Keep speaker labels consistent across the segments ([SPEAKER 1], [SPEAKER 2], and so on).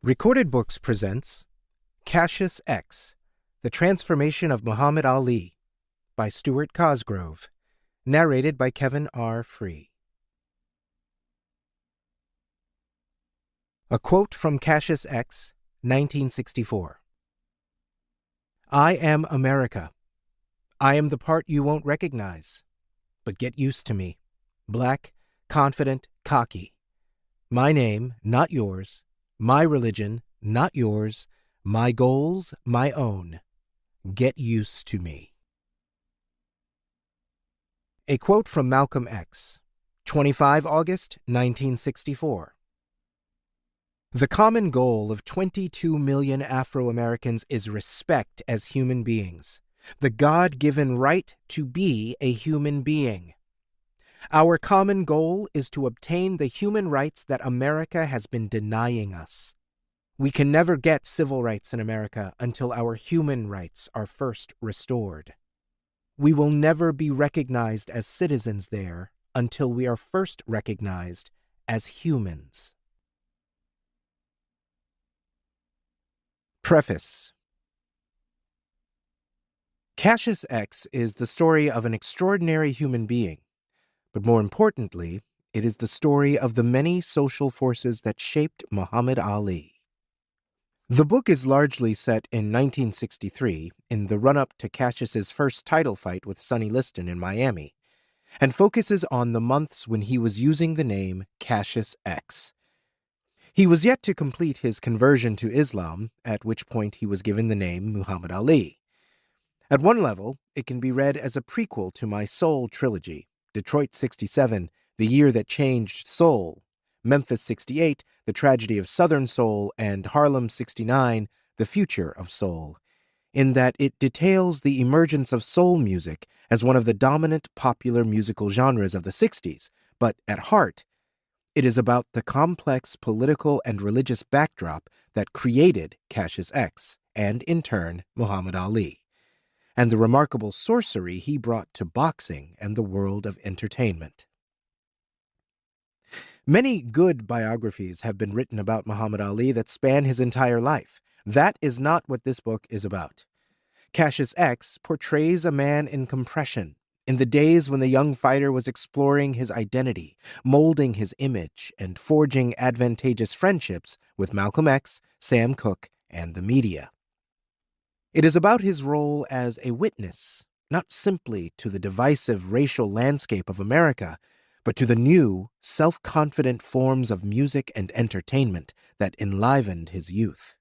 [SPEAKER 1] Recorded Books presents Cassius X, The Transformation of Muhammad Ali by Stuart Cosgrove, narrated by Kevin R. Free. A quote from Cassius X, 1964. I am America. I am the part you won't recognize, but get used to me. Black, confident, cocky. My name, not yours. My religion, not yours. My goals, my own. Get used to me. A quote from Malcolm X, 25 August 1964. The common goal of 22 million Afro-Americans is respect as human beings, the God-given right to be a human being. Our common goal is to obtain the human rights that America has been denying us. We can never get civil rights in America until our human rights are first restored. We will never be recognized as citizens there until we are first recognized as humans. Preface. Cassius X is the story of an extraordinary human being. But more importantly, it is the story of the many social forces that shaped Muhammad Ali. The book is largely set in 1963, in the run-up to Cassius's first title fight with Sonny Liston in Miami, and focuses on the months when he was using the name Cassius X. He was yet to complete his conversion to Islam, at which point he was given the name Muhammad Ali. At one level, it can be read as a prequel to my Soul trilogy, Detroit 67, The Year That Changed Soul, Memphis 68, The Tragedy of Southern Soul, and Harlem 69, The Future of Soul, in that it details the emergence of soul music as one of the dominant popular musical genres of the 60s, but at heart, it is about the complex political and religious backdrop that created Cassius X, and in turn, Muhammad Ali, and the remarkable sorcery he brought to boxing and the world of entertainment. Many good biographies have been written about Muhammad Ali that span his entire life. That is not what this book is about. Cassius X portrays a man in compression, in the days when the young fighter was exploring his identity, molding his image, and forging advantageous friendships with Malcolm X, Sam Cooke, and the media. It is about his role as a witness, not simply to the divisive racial landscape of America, but to the new, self-confident forms of music and entertainment that enlivened his youth.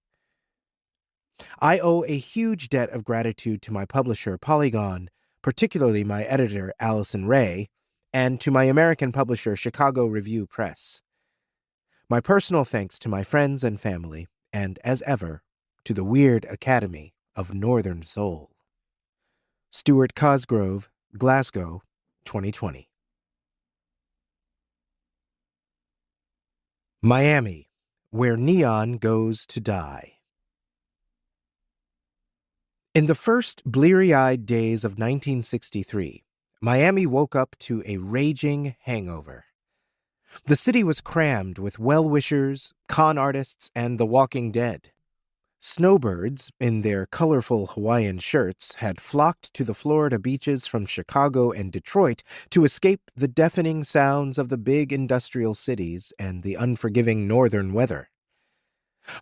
[SPEAKER 1] I owe a huge debt of gratitude to my publisher, Polygon, particularly my editor, Allison Ray, and to my American publisher, Chicago Review Press. My personal thanks to my friends and family, and, as ever, to the Weird Academy of Northern Soul. Stuart Cosgrove, Glasgow, 2020. Miami, where neon goes to die. In the first bleary-eyed days of 1963, Miami woke up to a raging hangover. The city was crammed with well-wishers, con artists, and the Walking Dead. Snowbirds, in their colorful Hawaiian shirts, had flocked to the Florida beaches from Chicago and Detroit to escape the deafening sounds of the big industrial cities and the unforgiving northern weather.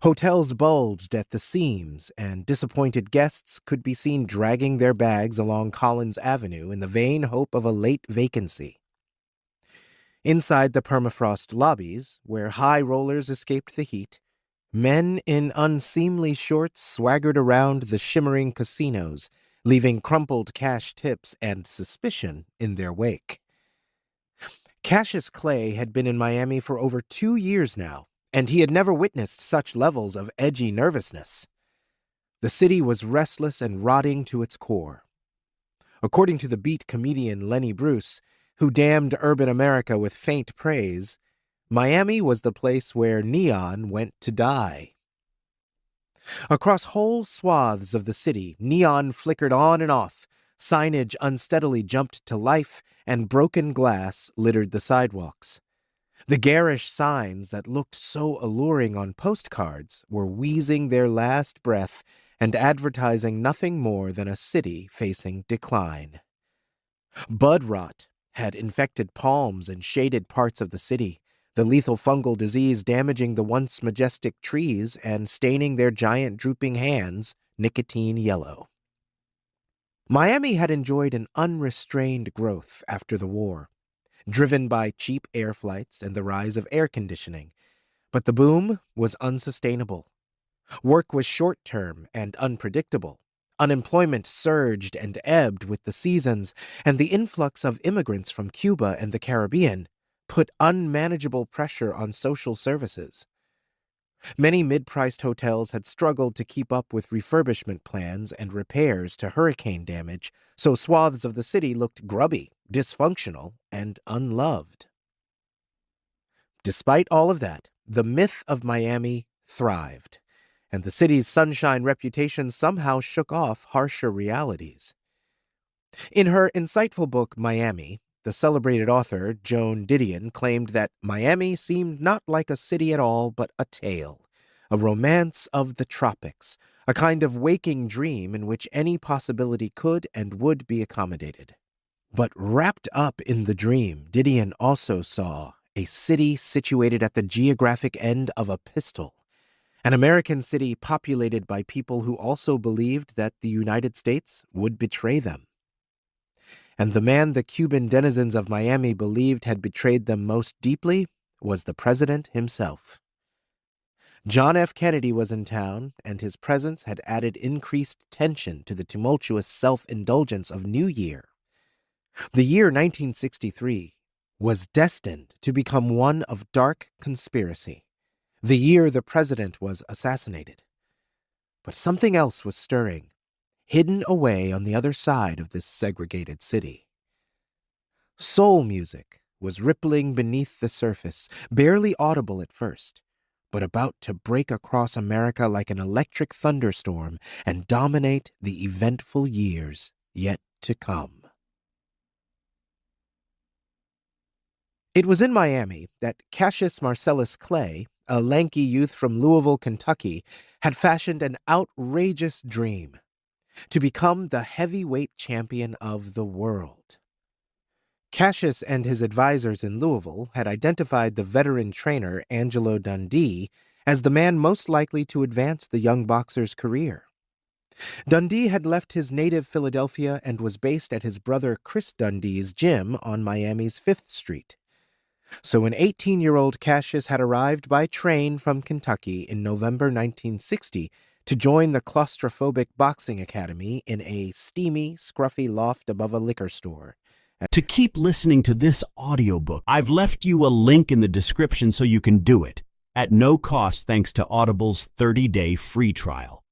[SPEAKER 1] Hotels bulged at the seams, and disappointed guests could be seen dragging their bags along Collins Avenue in the vain hope of a late vacancy. Inside the permafrost lobbies, where high rollers escaped the heat, men in unseemly shorts swaggered around the shimmering casinos, leaving crumpled cash tips and suspicion in their wake. Cassius Clay had been in Miami for over 2 years now, and he had never witnessed such levels of edgy nervousness. The city was restless and rotting to its core. According to the beat comedian Lenny Bruce, who damned urban America with faint praise, Miami was the place where neon went to die. Across whole swaths of the city, neon flickered on and off, signage unsteadily jumped to life, and broken glass littered the sidewalks. The garish signs that looked so alluring on postcards were wheezing their last breath and advertising nothing more than a city facing decline. Bud rot had infected palms and shaded parts of the city, the lethal fungal disease damaging the once majestic trees and staining their giant drooping hands nicotine yellow. Miami had enjoyed an unrestrained growth after the war, driven by cheap air flights and the rise of air conditioning. But the boom was unsustainable. Work was short-term and unpredictable. Unemployment surged and ebbed with the seasons, and the influx of immigrants from Cuba and the Caribbean put unmanageable pressure on social services. Many mid-priced hotels had struggled to keep up with refurbishment plans and repairs to hurricane damage, so swaths of the city looked grubby, dysfunctional, and unloved. Despite all of that, the myth of Miami thrived, and the city's sunshine reputation somehow shook off harsher realities. In her insightful book, Miami, the celebrated author Joan Didion claimed that Miami seemed not like a city at all, but a tale, a romance of the tropics, a kind of waking dream in which any possibility could and would be accommodated. But wrapped up in the dream, Didion also saw a city situated at the geographic end of a pistol, an American city populated by people who also believed that the United States would betray them. And the man the Cuban denizens of Miami believed had betrayed them most deeply was the president himself. John F. Kennedy was in town, and his presence had added increased tension to the tumultuous self-indulgence of New Year. The year 1963 was destined to become one of dark conspiracy, the year the president was assassinated. But something else was stirring, hidden away on the other side of this segregated city. Soul music was rippling beneath the surface, barely audible at first, but about to break across America like an electric thunderstorm and dominate the eventful years yet to come. It was in Miami that Cassius Marcellus Clay, a lanky youth from Louisville, Kentucky, had fashioned an outrageous dream: to become the heavyweight champion of the world. Cassius and his advisors in Louisville had identified the veteran trainer Angelo Dundee as the man most likely to advance the young boxer's career. Dundee had left his native Philadelphia and was based at his brother Chris Dundee's gym on Miami's 5th Street. So an 18-year-old Cassius had arrived by train from Kentucky in November 1960 to join the claustrophobic boxing academy in a steamy, scruffy loft above a liquor store.
[SPEAKER 2] To keep listening to this audiobook, I've left you a link in the description so you can do it, at no cost thanks to Audible's 30-day free trial.